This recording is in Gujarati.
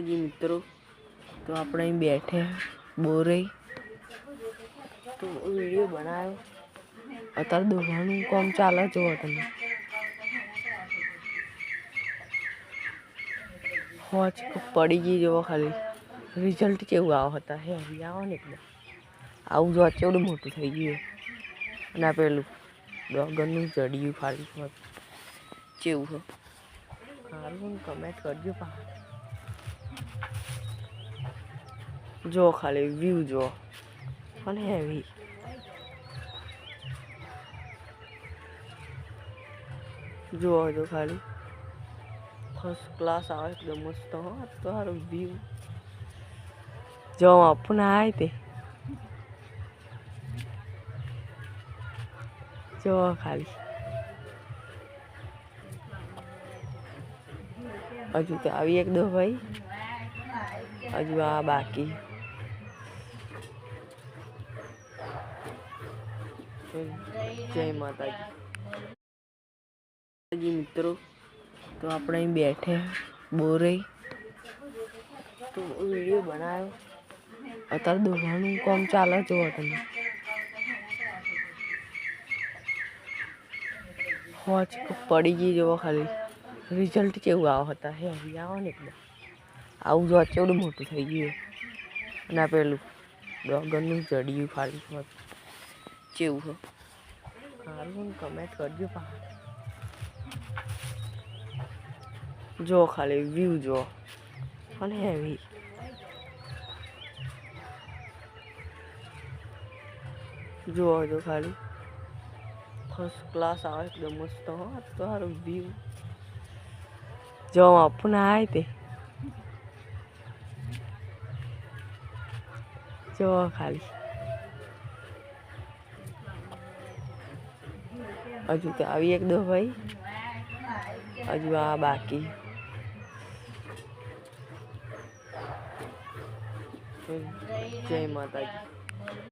जी मित्रों, तो આપણે અહીં બેઠે બોરઈ તો વિડિયો બનાવ્યો. અત્યારે દોવાનું કામ ચાલે જો તમે હોચ પડી ગઈ જો ખાલી રિઝલ્ટ કેવું આવ હતા હે આવો ને એકદમ આવું જો કેવડું મોટું થઈ ગયું અને આ પેલું ડોગરનું જડિયું ખાલી કેવું હે સારું કમેન્ટ કરજો પા જો ખાલી વ્યૂ જો અને હેવી જો જો ખાલી ફર્સ્ટ ક્લાસ આવે એકદમ મસ્ત હો તો સારું વ્યૂ જો આપણે આવે તે જો ખાલી હજુ તો આવી એક દો ભાઈ હજુ આ બાકી જય માતાજી મિત્રો, તો આપણે અહીં બેઠે બોરઈ તો વિડિયો બનાવ્યો. અત્યારે દોવાનું કામ ચાલે જો તમે હોચ પડી ગઈ જો ખાલી રિઝલ્ટ કેવું આવ હતા હે આવો ને એકદમ આવું જો કેવડું મોટું થઈ ગયું અને આ પેલું ડોગરનું જડિયું ખાલી કેવું હે સારું કમેન્ટ કરજો પા જો ખાલી વ્યૂ જો અને હેવી જો જો ખાલી ફર્સ્ટ ક્લાસ આવે એકદમ મસ્ત હો તો સારું વ્યૂ જો આપણે આવે તે જો ખાલી હજુ તો આવી એક દો ભાઈ હજુ આ બાકી જય માતાજી.